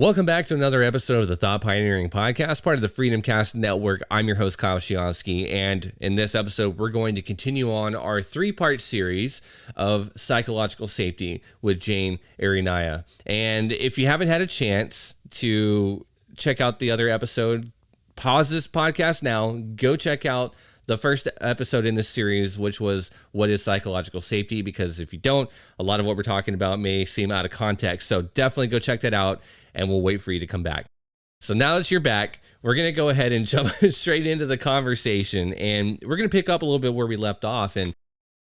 Welcome back to another episode of the Thought Pioneering Podcast, part of the FreedomCast Network. I'm your host, Kyle Shionsky, and in this episode, we're going to continue on our three-part series of psychological safety with Jane Yrenaya. And if you haven't had a chance to check out the other episode, pause this podcast now, go check out the first episode in this series, which was what is psychological safety, because if you don't, a lot of what we're talking about may seem out of context. So definitely go check that out, and we'll wait for you to come back. So now that you're back, we're going to go ahead and jump straight into the conversation, and we're going to pick up a little bit where we left off. And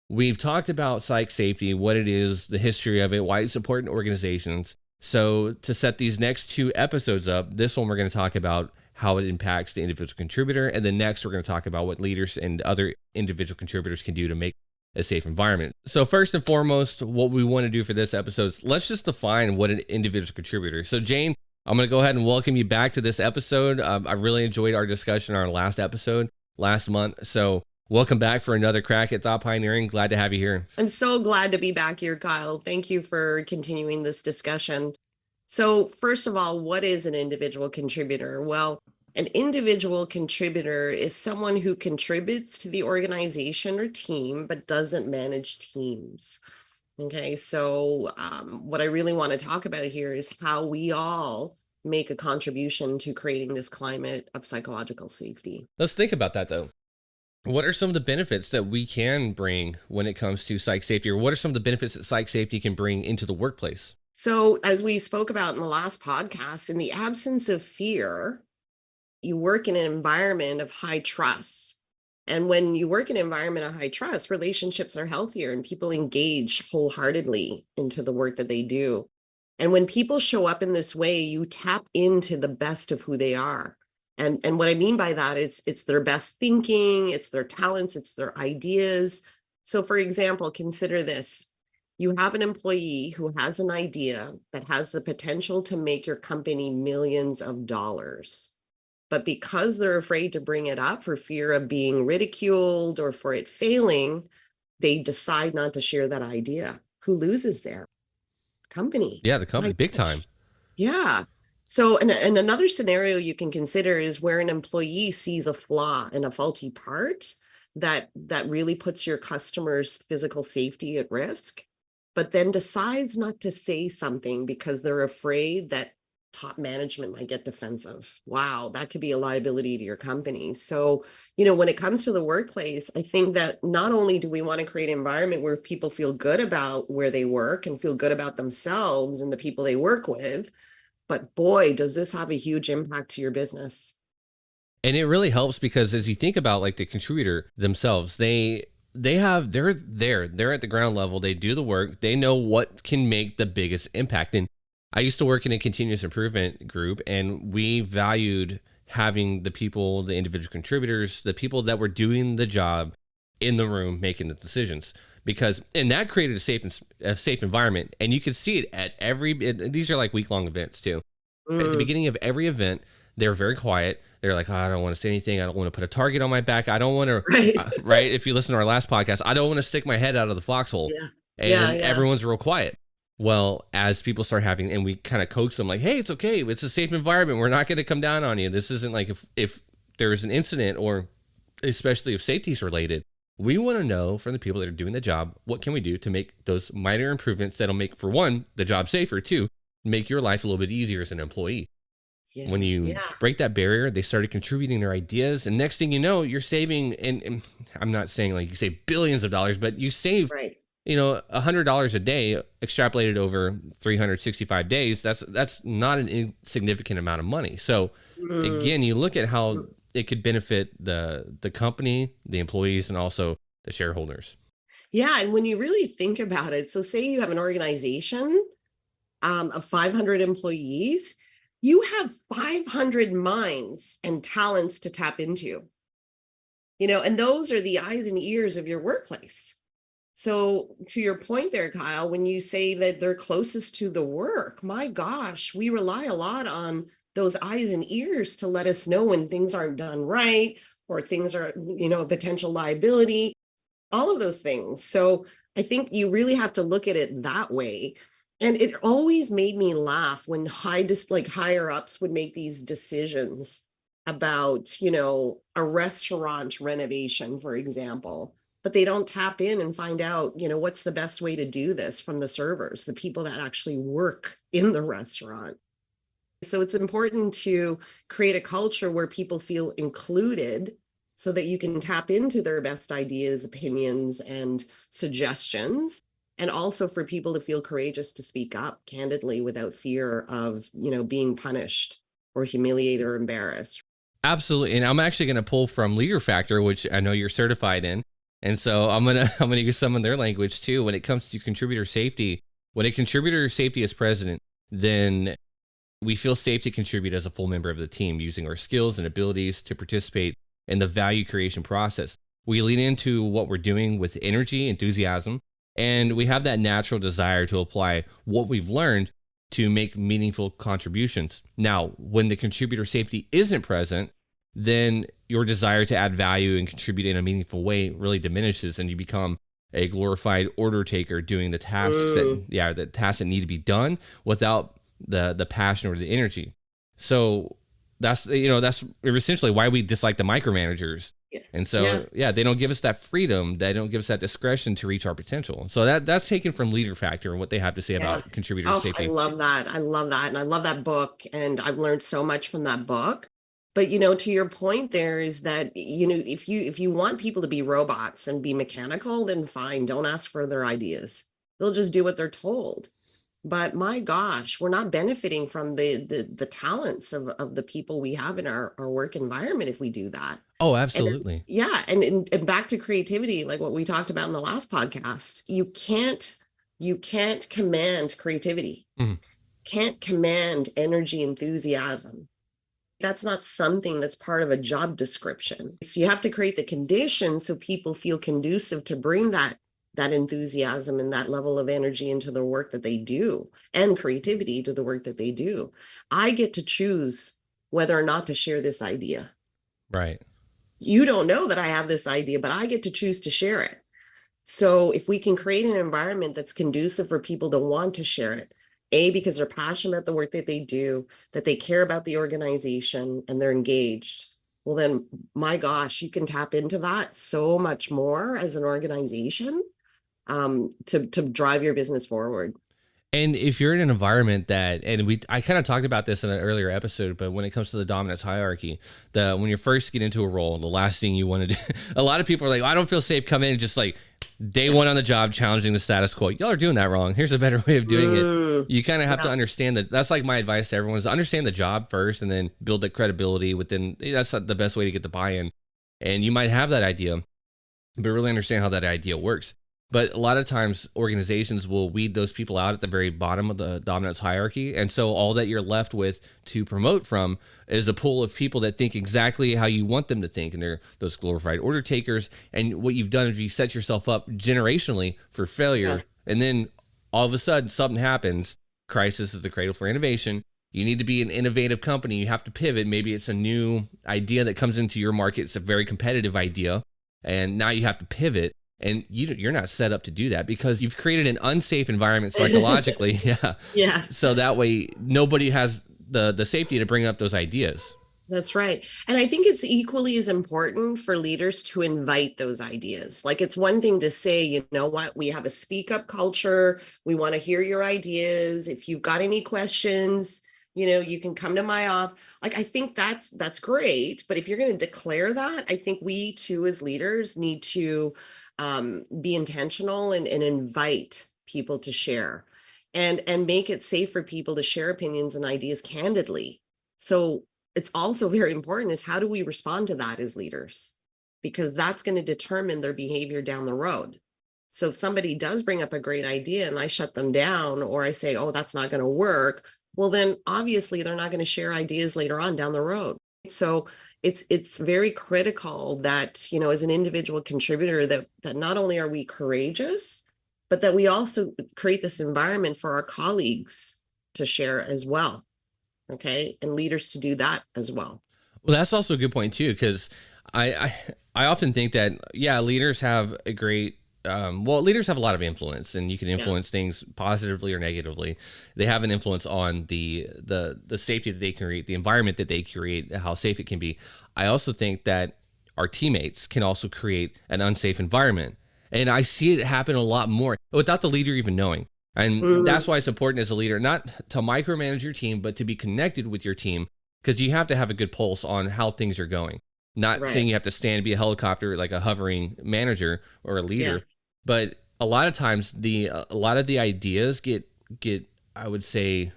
we've talked about psych safety, what it is, the history of it, why it's important in organizations. So to set these next two episodes up, this one we're going to talk about how it impacts the individual contributor. And then next, we're going to talk about what leaders and other individual contributors can do to make a safe environment. So first and foremost, what we want to do for this episode is let's just define what an individual contributor is. So Jane, I'm going to go ahead and welcome you back to this episode. I really enjoyed our discussion on our last episode last month. So welcome back for another crack at Thought Pioneering. Glad to have you here. I'm so glad to be back here, Kyle. Thank you for continuing this discussion. So first of all, what is an individual contributor? Well, an individual contributor is someone who contributes to the organization or team, but doesn't manage teams. Okay, so what I really want to talk about here is how we all make a contribution to creating this climate of psychological safety. Let's think about that, though. What are some of the benefits that we can bring when it comes to psych safety, or what are some of the benefits that psych safety can bring into the workplace? So as we spoke about in the last podcast, in the absence of fear, you work in an environment of high trust. And when you work in an environment of high trust, relationships are healthier and people engage wholeheartedly into the work that they do. And when people show up in this way, you tap into the best of who they are. And what I mean by that is it's their best thinking, it's their talents, it's their ideas. So for example, consider this. You have an employee who has an idea that has the potential to make your company millions of dollars. But because they're afraid to bring it up for fear of being ridiculed or for it failing, they decide not to share that idea. Who loses there? Company. Yeah, the company, big time. Yeah. So, and another scenario you can consider is where an employee sees a flaw in a faulty part that really puts your customer's physical safety at risk, but then decides not to say something because they're afraid that top management might get defensive. Wow, that could be a liability to your company. So, when it comes to the workplace, I think that not only do we want to create an environment where people feel good about where they work and feel good about themselves and the people they work with, but boy, does this have a huge impact to your business. And it really helps because as you think about like the contributor themselves, they're at the ground level, they do the work, they know what can make the biggest impact. And I used to work in a continuous improvement group, and we valued having the people, the individual contributors, the people that were doing the job in the room making the decisions, and that created a safe environment. And you could see it at these are like week-long events too. At the beginning of every event, they're very quiet. They're like, oh, I don't want to say anything. I don't want to put a target on my back. I don't want to, right? If you listen to our last podcast, I don't want to stick my head out of the foxhole. Yeah. Everyone's real quiet. Well, as people start having, and we kind of coax them like, hey, it's okay. It's a safe environment. We're not going to come down on you. This isn't like if there is an incident, or especially if safety is related, we want to know from the people that are doing the job, what can we do to make those minor improvements that'll make, for one, the job safer, two, make your life a little bit easier as an employee. Yeah, when you break that barrier, they started contributing their ideas. And next thing you know, you're saving, and I'm not saying like you save billions of dollars, but you save, $100 a day extrapolated over 365 days. That's not an insignificant amount of money. So again, you look at how it could benefit the company, the employees, and also the shareholders. Yeah. And when you really think about it, so say you have an organization of 500 employees, you have 500 minds and talents to tap into, and those are the eyes and ears of your workplace. So to your point there, Kyle, when you say that they're closest to the work, my gosh, we rely a lot on those eyes and ears to let us know when things aren't done right, or things are, a potential liability, all of those things. So I think you really have to look at it that way. And it always made me laugh when higher ups would make these decisions about, a restaurant renovation, for example, but they don't tap in and find out, what's the best way to do this from the servers, the people that actually work in the restaurant. So it's important to create a culture where people feel included so that you can tap into their best ideas, opinions, and suggestions. And also for people to feel courageous to speak up candidly without fear of, being punished or humiliated or embarrassed. Absolutely. And I'm actually going to pull from Leader Factor, which I know you're certified in. And so I'm going to use some of their language too. When it comes to contributor safety, when a contributor safety is present, then we feel safe to contribute as a full member of the team, using our skills and abilities to participate in the value creation process. We lean into what we're doing with energy, enthusiasm, and we have that natural desire to apply what we've learned to make meaningful contributions. Now, when the contributor safety isn't present, then your desire to add value and contribute in a meaningful way really diminishes, and you become a glorified order taker doing the tasks the tasks that need to be done without the passion or the energy. So that's essentially why we dislike the micromanagers. And so they don't give us that freedom, they don't give us that discretion to reach our potential. So that's taken from Leader Factor and what they have to say about contributor safety. I love that. And I love that book, and I've learned so much from that book. But to your point there is that if you want people to be robots and be mechanical, then fine, don't ask for their ideas. They'll just do what they're told. But my gosh, we're not benefiting from the talents of the people we have in our work environment if we do that. Oh, absolutely. And back to creativity, like what we talked about in the last podcast, you can't command creativity, can't command energy, enthusiasm. That's not something that's part of a job description. So you have to create the conditions so people feel conducive to bring that enthusiasm and that level of energy into the work that they do, and creativity to the work that they do. I get to choose whether or not to share this idea. Right. You don't know that I have this idea, but I get to choose to share it. So if we can create an environment that's conducive for people to want to share it, because they're passionate about the work that they do, that they care about the organization, and they're engaged, well then, my gosh, you can tap into that so much more as an organization to drive your business forward. And if you're in an environment that, and I kind of talked about this in an earlier episode, but when it comes to the dominance hierarchy, when you first get into a role, the last thing you want to do, a lot of people are like, I don't feel safe coming in just like day one on the job, challenging the status quo. Y'all are doing that wrong. Here's a better way of doing it. You kind of have to understand that. That's like my advice to everyone, is understand the job first and then build the credibility within. That's the best way to get the buy-in. And you might have that idea, but really understand how that idea works. But a lot of times organizations will weed those people out at the very bottom of the dominance hierarchy. And so all that you're left with to promote from is a pool of people that think exactly how you want them to think. And they're those glorified order takers. And what you've done is you set yourself up generationally for failure. Yeah. And then all of a sudden something happens. Crisis is the cradle for innovation. You need to be an innovative company. You have to pivot. Maybe it's a new idea that comes into your market. It's a very competitive idea. And now you have to pivot. And you're not set up to do that because you've created an unsafe environment psychologically. Yeah. So that way nobody has the safety to bring up those ideas. That's right. And I think it's equally as important for leaders to invite those ideas. Like, it's one thing to say, you know what, we have a speak up culture. We want to hear your ideas. If you've got any questions, you can come to my office. Like, I think that's great. But if you're going to declare that, I think we too, as leaders, need to be intentional and invite people to share and make it safe for people to share opinions and ideas candidly. So it's also very important is, how do we respond to that as leaders? Because that's going to determine their behavior down the road. So if somebody does bring up a great idea and I shut them down, or I say, oh, that's not going to work, well, then obviously they're not going to share ideas later on down the road. So it's very critical that, as an individual contributor, that not only are we courageous, but that we also create this environment for our colleagues to share as well. Okay. And leaders to do that as well. Well, that's also a good point too, because I often think that, leaders have a great well, leaders have a lot of influence, and you can influence Yes. things positively or negatively. They have an influence on the safety that they create, the environment that they create, how safe it can be. I also think that our teammates can also create an unsafe environment, and I see it happen a lot more without the leader even knowing. And that's Mm, why it's important as a leader not to micromanage your team, but to be connected with your team, because you have to have a good pulse on how things are going. Not saying right. you have to stand, be a helicopter, like a hovering manager or a Yeah. leader, but a lot of times a lot of the ideas get I would say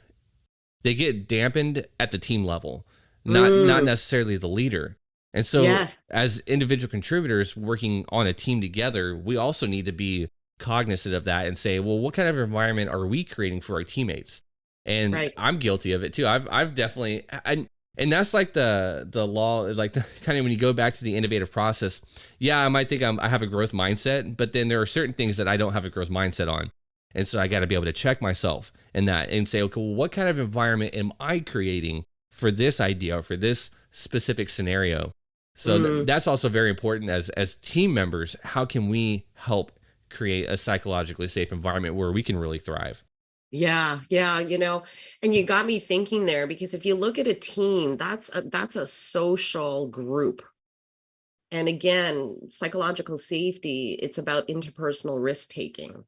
they get dampened at the team level, not Mm, necessarily the leader. And so yes. as individual contributors working on a team together, we also need to be cognizant of that and say, well, what kind of environment are we creating for our teammates? And Right. I'm guilty of it too. I've definitely and that's like the law, like the kind of when you go back to the innovative process. Yeah, I might think I have a growth mindset, but then there are certain things that I don't have a growth mindset on. And so I got to be able to check myself in that and say, okay, well, what kind of environment am I creating for this idea, or for this specific scenario? So Mm, that's also very important as team members. How can we help create a psychologically safe environment where we can really thrive? yeah. Yeah. And you got me thinking there, because if you look at a team, that's a social group. And again, psychological safety, it's about interpersonal risk taking.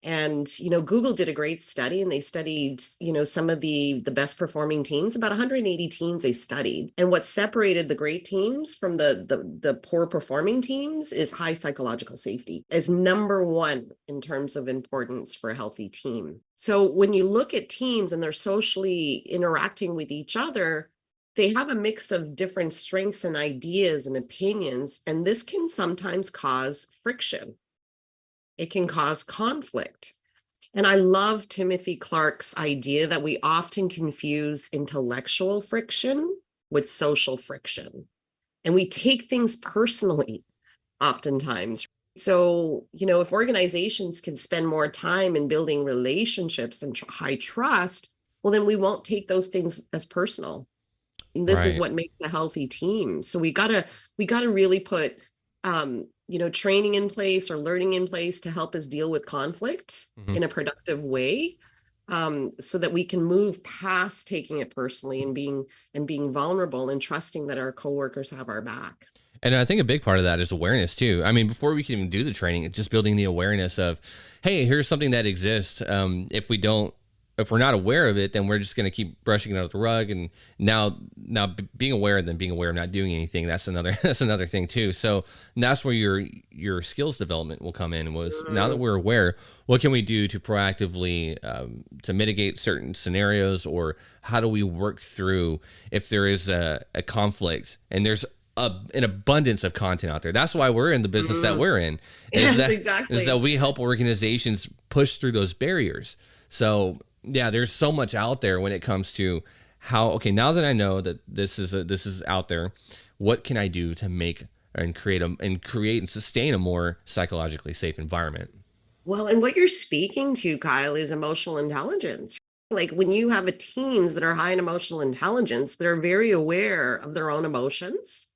And Google did a great study, and they studied some of the best performing teams, about 180 teams they studied. And what separated the great teams from the poor performing teams is high psychological safety as number one in terms of importance for a healthy team. So when you look at teams and they're socially interacting with each other, they have a mix of different strengths and ideas and opinions, and this can sometimes cause friction. It can cause conflict. And I love Timothy Clark's idea that we often confuse intellectual friction with social friction. And we take things personally oftentimes. So, if organizations can spend more time in building relationships and high trust, well, then we won't take those things as personal. And this is Right. what makes a healthy team. So we gotta really put training in place or learning in place to help us deal with conflict Mhm. in a productive way, so that we can move past taking it personally and being vulnerable and trusting that our coworkers have our back. And I think a big part of that is awareness too. I mean, before we can even do the training, it's just building the awareness of, hey, here's something that exists. If we're not aware of it, then we're just going to keep brushing it under the rug. And now being aware, and then being aware of not doing anything, that's another that's another thing too. So that's where your skills development will come in. Was now that Mm, we're aware, what can we do to proactively to mitigate certain scenarios, or how do we work through if there is a conflict and there's an abundance of content out there. That's why we're in the business that mm. we're in. Is Yes, that exactly. we help organizations push through those barriers. So yeah, there's so much out there when it comes to how. Okay, now that I know that this is out there, what can I do to make and create and sustain a more psychologically safe environment? Well, and what you're speaking to, Kyle, is emotional intelligence. Like when you have a teams that are high in emotional intelligence, they're very aware of their own emotions,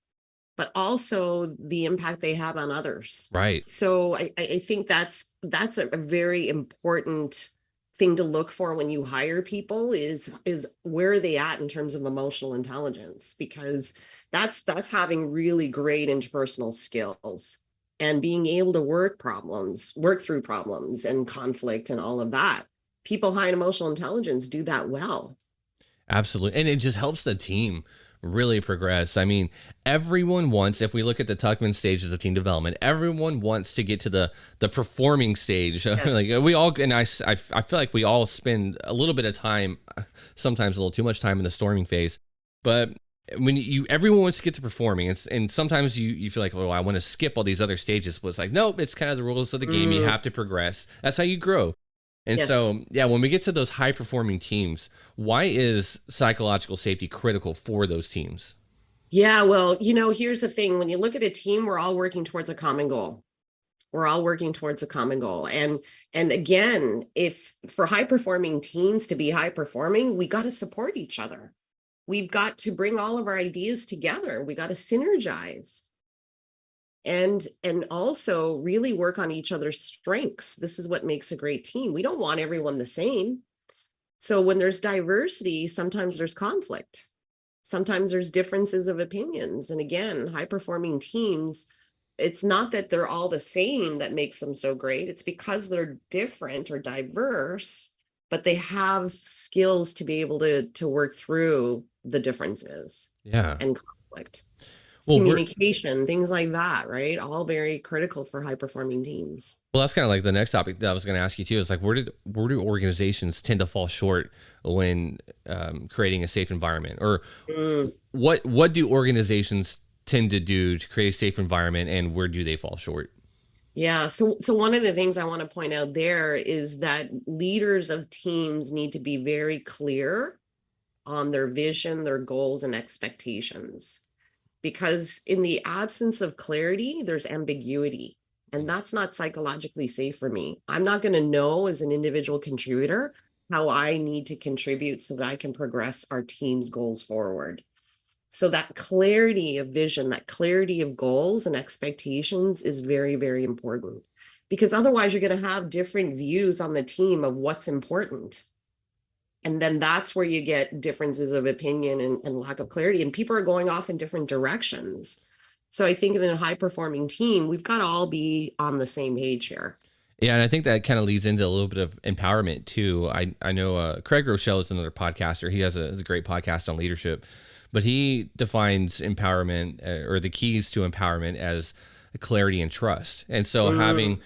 but also the impact they have on others. Right. So I think that's a very important thing to look for when you hire people is where are they at in terms of emotional intelligence, because that's having really great interpersonal skills and being able to work through problems and conflict and all of that. People high in emotional intelligence do that well. Absolutely. And it just helps the team really progress. I mean, everyone wants, if we look at the Tuckman stages of team development, everyone wants to get to the performing stage. Yes. Like we all, and I feel like we all spend a little bit of time, sometimes a little too much time in the storming phase. But when everyone wants to get to performing, and sometimes you feel like, oh, I want to skip all these other stages. But it's like, nope, it's kind of the rules of the game. You Mm, have to progress. That's how you grow. And yes. so, yeah, when we get to those high performing teams, why is psychological safety critical for those teams? Yeah, well, here's the thing. When you look at a team, we're all working towards a common goal. We're all working towards a common goal. And again, if for high performing teams to be high performing, we got to support each other. We've got to bring all of our ideas together. We got to synergize. and also really work on each other's strengths. This is what makes a great team. We don't want everyone the same. So when there's diversity, sometimes there's conflict. Sometimes there's differences of opinions. And again, high performing teams, it's not that they're all the same that makes them so great. It's because they're different or diverse, but they have skills to be able to work through the differences Yeah. and conflict. Well, Communication, things like that, right? All very critical for high performing teams. well, that's kind of like the next topic that I was going to ask you too. Is like, where do organizations tend to fall short when creating a safe environment, or what do organizations tend to do to create a safe environment, and where do they fall short? Yeah. So one of the things I want to point out there is that leaders of teams need to be very clear on their vision, their goals, and expectations. Because in the absence of clarity, there's ambiguity. And that's not psychologically safe for me. I'm not going to know as an individual contributor how I need to contribute so that I can progress our team's goals forward. So that clarity of vision, that clarity of goals and expectations is very, very important. Because otherwise, you're going to have different views on the team of what's important. And then that's where you get differences of opinion and lack of clarity. And people are going off in different directions. So I think in a high performing team, we've got to all be on the same page here. Yeah, and I think that kind of leads into a little bit of empowerment too. I know Craig Rochelle is another podcaster. He has a great podcast on leadership, but he defines empowerment or the keys to empowerment as clarity and trust. And so having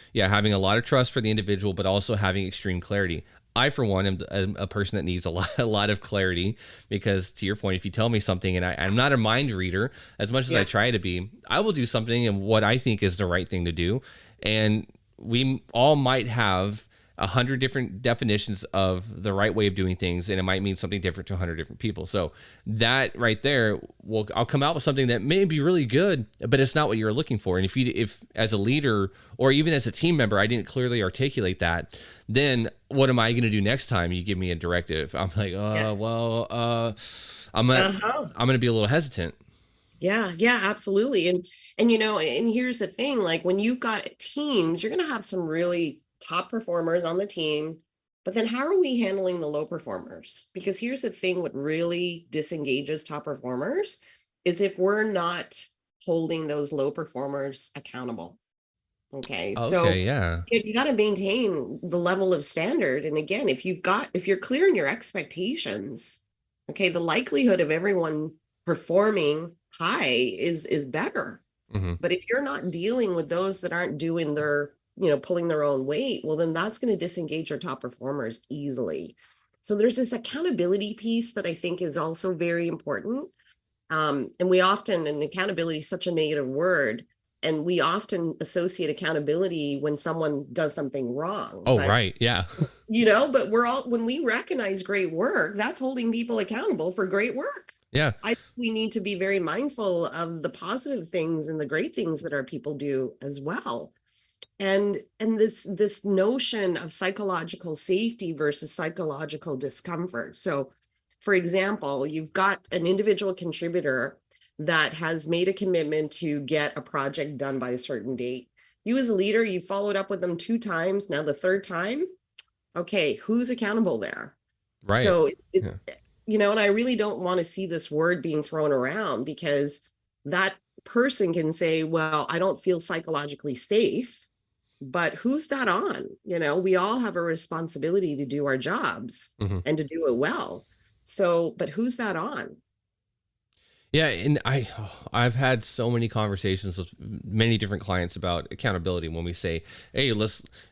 a lot of trust for the individual, but also having extreme clarity. I, for one, am a person that needs a lot of clarity, because to your point, if you tell me something and I'm not a mind reader, as much as I try to be, I will do something and what I think is the right thing to do. And we all might have 100 different definitions of the right way of doing things, and it might mean something different to 100 different people. So that right there, I'll come out with something that may be really good, but it's not what you're looking for. And if as a leader or even as a team member, I didn't clearly articulate that, then what am I going to do next time you give me a directive? I'm like, I'm going to be a little hesitant. Yeah, absolutely. And and here's the thing, like when you've got teams, you're going to have some really top performers on the team, but then how are we handling the low performers? Because here's the thing, what really disengages top performers is if we're not holding those low performers accountable. Okay. So you got to maintain the level of standard. And again, if you're clear in your expectations, okay, the likelihood of everyone performing high is better. But if you're not dealing with those that aren't doing their pulling their own weight, well, then that's going to disengage your top performers easily. So there's this accountability piece that I think is also very important. And accountability is such a negative word, and we often associate accountability when someone does something wrong. Oh, right. Yeah. But when we recognize great work, that's holding people accountable for great work. Yeah. I think we need to be very mindful of the positive things and the great things that our people do as well. And this notion of psychological safety versus psychological discomfort. So, for example, you've got an individual contributor that has made a commitment to get a project done by a certain date. You as a leader, you followed up with them 2 times. Now the third time, okay, who's accountable there? Right. So it's and I really don't want to see this word being thrown around, because that person can say, well, I don't feel psychologically safe. But who's that on? We all have a responsibility to do our jobs and to do it well. So, but who's that on? Yeah. And I've had so many conversations with many different clients about accountability. When we say, hey,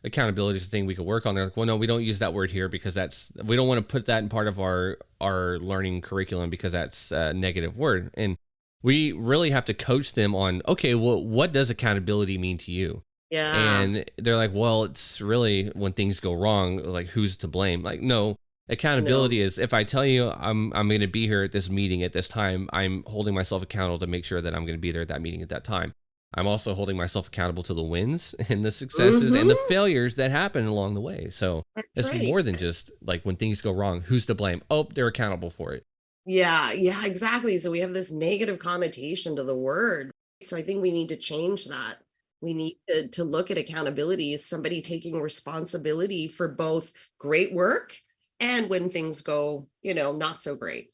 accountability is a thing we could work on. They're like, well, no, we don't use that word here because we don't want to put that in part of our learning curriculum because that's a negative word. And we really have to coach them on, okay, well, what does accountability mean to you? Yeah. And they're like, well, it's really when things go wrong, like who's to blame? Like, no, accountability is if I tell you I'm going to be here at this meeting at this time, I'm holding myself accountable to make sure that I'm going to be there at that meeting at that time. I'm also holding myself accountable to the wins and the successes and the failures that happen along the way. So it's more than just like when things go wrong, who's to blame? Oh, they're accountable for it. Yeah, exactly. So we have this negative connotation to the word. So I think we need to change that. We need to look at accountability as somebody taking responsibility for both great work and when things go, not so great.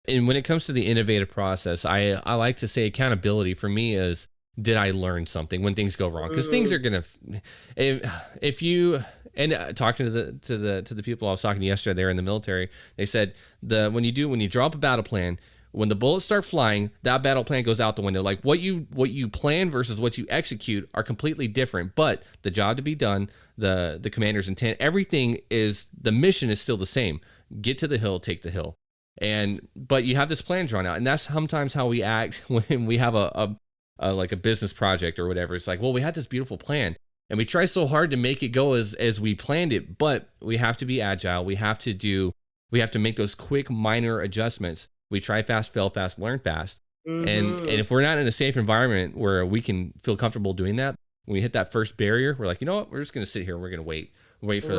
And when it comes to the innovative process, I like to say accountability for me is, did I learn something when things go wrong? Because things are gonna, if you, and talking to the people I was talking to yesterday, they're in the military. They said when you draw up a battle plan, when the bullets start flying, that battle plan goes out the window. Like what you plan versus what you execute are completely different. But the job to be done, the commander's intent, everything is, the mission is still the same. Get to the hill, take the hill. But you have this plan drawn out, and that's sometimes how we act when we have a like a business project or whatever. It's like, well, we had this beautiful plan and we try so hard to make it go as we planned it, but we have to be agile. We have to make those quick minor adjustments. We try fast, fail fast, learn fast. And if we're not in a safe environment where we can feel comfortable doing that, when we hit that first barrier, we're like, you know what, we're just going to sit here. We're going to wait for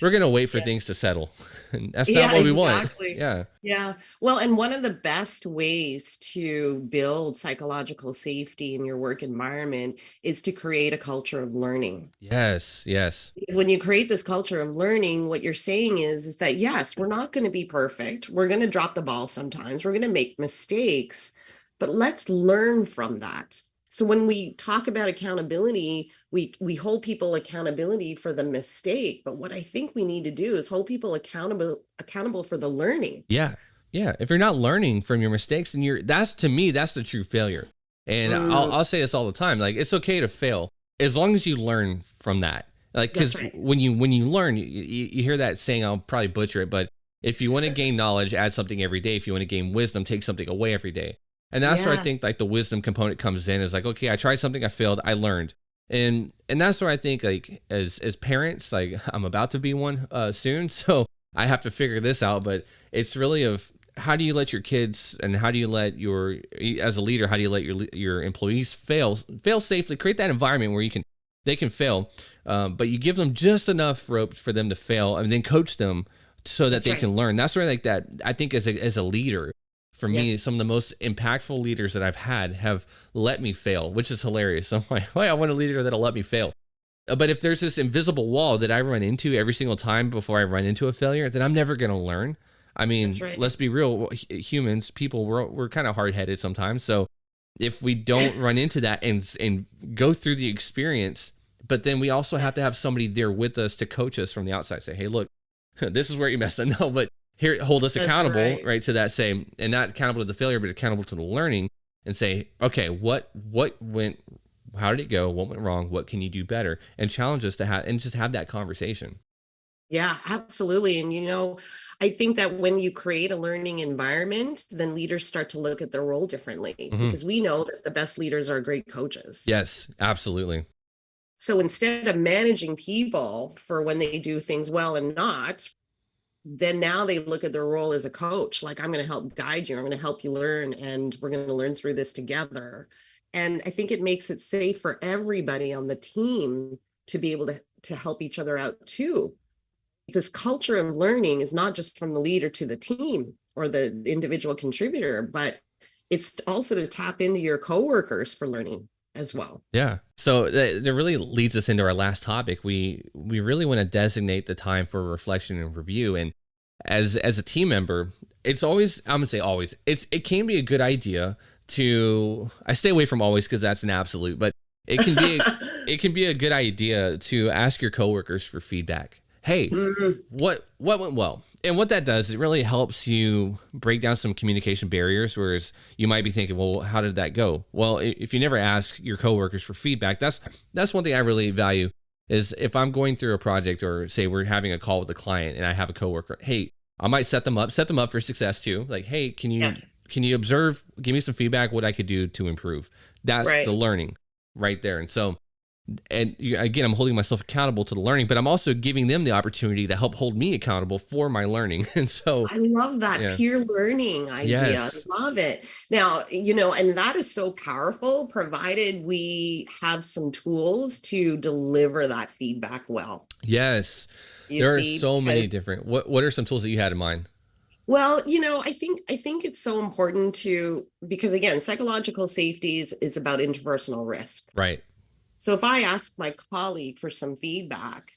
we're going to wait for things to settle. And that's not what we want. Yeah. Yeah. Well, and one of the best ways to build psychological safety in your work environment is to create a culture of learning. Yes. Because when you create this culture of learning, what you're saying is that, yes, we're not going to be perfect. We're going to drop the ball sometimes. We're going to make mistakes, but let's learn from that. So when we talk about accountability, we hold people accountability for the mistake, but what I think we need to do is hold people accountable for the learning. Yeah. If you're not learning from your mistakes, then that's the true failure. And I'll say this all the time. Like, it's okay to fail as long as you learn from that. Like, because when you learn, you hear that saying, I'll probably butcher it, but if you want to gain knowledge, add something every day. If you want to gain wisdom, take something away every day. And that's where I think like the wisdom component comes in, is like, okay, I tried something, I failed, I learned. And that's where I think, like, as parents, like, I'm about to be one soon, so I have to figure this out. But it's really of, how do you let your kids, and how do you let as a leader, how do you let your employees fail safely? Create that environment where they can fail, but you give them just enough rope for them to fail, and then coach them so that they can learn. That's where, like, that I think as a leader. For me, some of the most impactful leaders that I've had have let me fail, which is hilarious. I'm like, I want a leader that'll let me fail. But if there's this invisible wall that I run into every single time before I run into a failure, then I'm never going to learn. I mean, let's be real. Humans, people, we're kind of hard-headed sometimes. So if we don't run into that and go through the experience, but then we also have to have somebody there with us to coach us from the outside. Say, hey, look, this is where you messed up. No, but here, hold us accountable, right, to that same, and not accountable to the failure, but accountable to the learning, and say, okay, what went, how did it go? What went wrong? What can you do better? And challenge us to just have that conversation. Yeah, absolutely. And, I think that when you create a learning environment, then leaders start to look at their role differently, because we know that the best leaders are great coaches. Yes, absolutely. So instead of managing people for when they do things well and not, then now they look at their role as a coach. Like, I'm going to help guide you. I'm going to help you learn, and we're going to learn through this together. And I think it makes it safe for everybody on the team to be able to help each other out too. This culture of learning is not just from the leader to the team or the individual contributor, but it's also to tap into your coworkers for learning as well. Yeah. So that really leads us into our last topic. We really want to designate the time for reflection and review. And as a team member, it's always, I'm gonna say always, it can be a good idea to, I stay away from always because that's an absolute, but it can be a good idea to ask your coworkers for feedback. Hey, what went well? And what that does, it really helps you break down some communication barriers, whereas you might be thinking, well, how did that go? Well, if you never ask your coworkers for feedback, that's one thing I really value, is if I'm going through a project, or say we're having a call with a client and I have a coworker, hey, I might set them up for success too. Like, hey, can you observe, give me some feedback, what I could do to improve? That's the learning right there. And so, and again, I'm holding myself accountable to the learning, but I'm also giving them the opportunity to help hold me accountable for my learning. And so I love that peer learning idea. Yes. I love it. Now, and that is so powerful, provided we have some tools to deliver that feedback well. Yes. There are so many different, what are some tools that you had in mind? Well, I think it's so important to, because again, psychological safety is about interpersonal risk. Right. So if I ask my colleague for some feedback,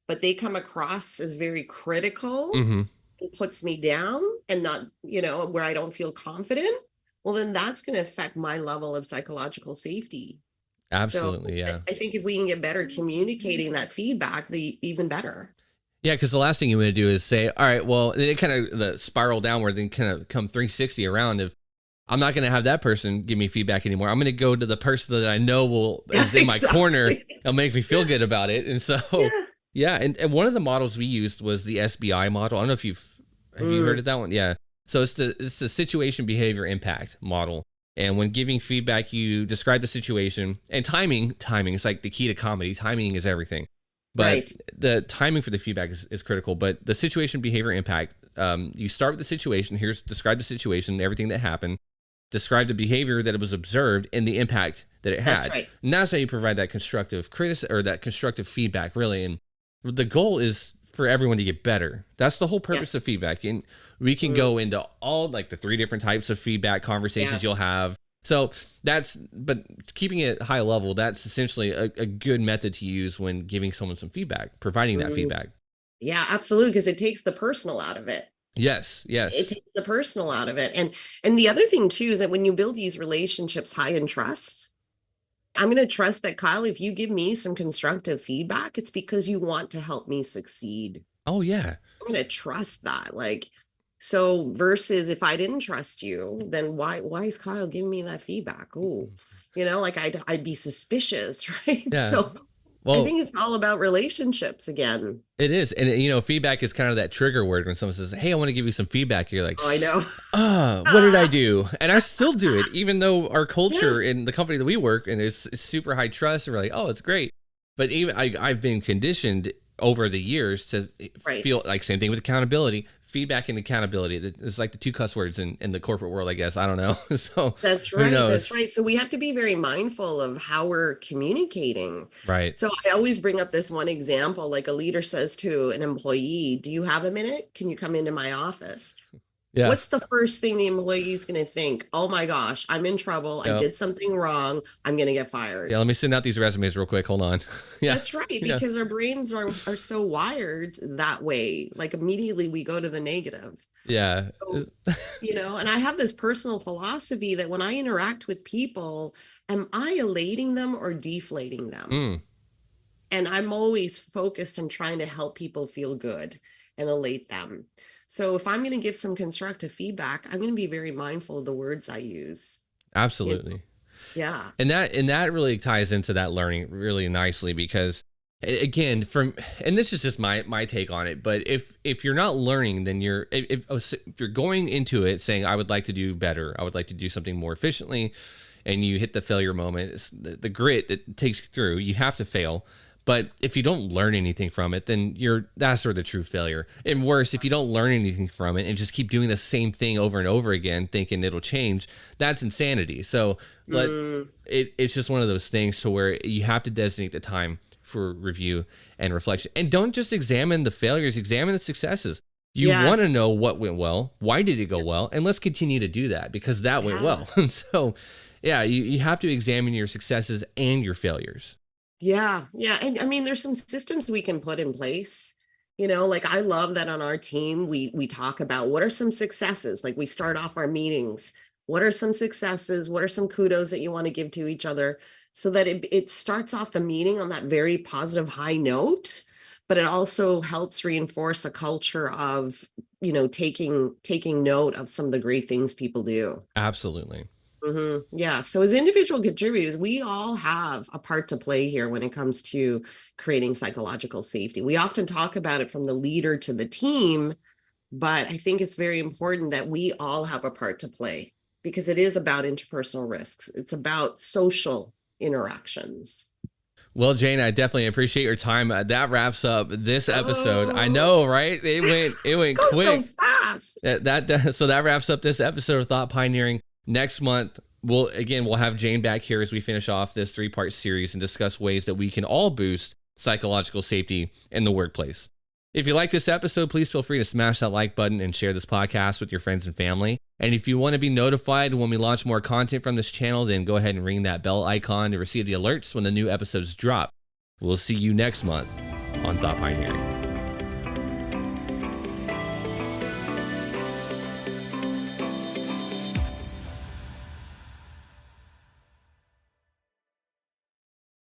but they come across as very critical, Mm-hmm. it puts me down and not, where I don't feel confident, well, then that's going to affect my level of psychological safety. So Absolutely. I Yeah. I think if we can get better communicating that feedback, the even better. Yeah, because the last thing you want to do is say, all right, well, then it kind of the spiral downward, then kind of come 360 around. If I'm not going to have that person give me feedback anymore, I'm going to go to the person that I know Yeah, is in my corner. exactly. It'll make me feel good about it. And so, Yeah. yeah, and one of the models we used was the SBI model. I don't know if have you heard Mm, of that one? Yeah. So it's the situation behavior impact model. And when giving feedback, you describe the situation and timing is like the key to comedy. Timing is everything. But right. the timing for the feedback is critical. But the situation behavior impact, you start with the situation. Here's describe the situation, everything that happened, describe the behavior that it was observed, and the impact that it That's had. right. And that's how you provide that constructive or that constructive feedback, really. And the goal is for everyone to get better. That's the whole purpose of Yes. feedback. And we can Mm, go into all like the 3 different types of feedback yeah. conversations you'll have. So but keeping it high level, that's essentially a good method to use when giving someone some feedback, providing that Mm, feedback. yeah, absolutely. Because it takes the personal out of it. Yes, It yes. takes the personal out of it. And the other thing too is that when you build these relationships high in trust, I'm going to trust that, Kyle, if you give me some constructive feedback, it's because you want to help me succeed. Oh, yeah. I'm going to trust that. Like, so versus if I didn't trust you, then why is Kyle giving me that feedback? Oh, like I'd be suspicious, right? Yeah. So I Well, think it's all about relationships again. it is. And, feedback is kind of that trigger word when someone says, hey, I want to give you some feedback. You're like, Oh, I know. what did I do? And I still do it, even though our culture Yes. in the company that we work in is super high trust. And we're like, oh, it's great. But even I've been conditioned over the years to Right. feel like same thing with accountability, feedback and accountability. It's like the two cuss words in the corporate world, I guess. I don't know. So That's who right. That's knows? right. So we have to be very mindful of how we're communicating. Right. So I always bring up this one example, like a leader says to an employee, "Do you have a minute? Can you come into my office?" Yeah. What's the first thing the employee is going to think? Oh my gosh, I'm in trouble. I Yeah. did something wrong. I'm going to get Yeah. fired. Let me send out these resumes real quick. Hold on. Yeah. That's right, Yeah. because our brains are so wired that way. Like immediately we go to the negative. Yeah. So, and I have this personal philosophy that when I interact with people, am I elating them or deflating them? Mm, And I'm always focused on trying to help people feel good and elate them. So if I'm going to give some constructive feedback, I'm going to be very mindful of the words I use. You know? absolutely. Yeah. And that really ties into that learning really nicely because again and this is just my take on it, but if you're not learning, then if you're going into it saying I would like to do better, I would like to do something more efficiently, and you hit the failure moment, it's the grit that takes you through, you have to fail. But if you don't learn anything from it, then that's sort of the true failure. And worse, if you don't learn anything from it and just keep doing the same thing over and over again, thinking it'll change, that's insanity. So Mm, it's just one of those things to where you have to designate the time for review and reflection. And don't just examine the failures, examine the successes. You want to yes. know what went well, why did it go well, and let's continue to do that because that went Yeah. well. And so, yeah, you have to examine your successes and your failures. Yeah. Yeah. And I mean, there's some systems we can put in place. Like I love that on our team, we talk about what are some successes. Like we start off our meetings. What are some successes? What are some kudos that you want to give to each other? So that it starts off the meeting on that very positive high note, but it also helps reinforce a culture of, taking note of some of the great things people do. Absolutely. Yeah. So as individual contributors, we all have a part to play here when it comes to creating psychological safety. We often talk about it from the leader to the team, but I think it's very important that we all have a part to play because it is about interpersonal risks. It's about social interactions. Well, Jane, I definitely appreciate your time. That wraps up this episode. I Oh, know, right? It went go so quick. fast. So that wraps up this episode of Thought Pioneering. Next month, we'll have Jane back here as we finish off this 3-part series and discuss ways that we can all boost psychological safety in the workplace. If you like this episode, please feel free to smash that like button and share this podcast with your friends and family. And if you want to be notified when we launch more content from this channel, then go ahead and ring that bell icon to receive the alerts when the new episodes drop. We'll see you next month on Thought Pioneering.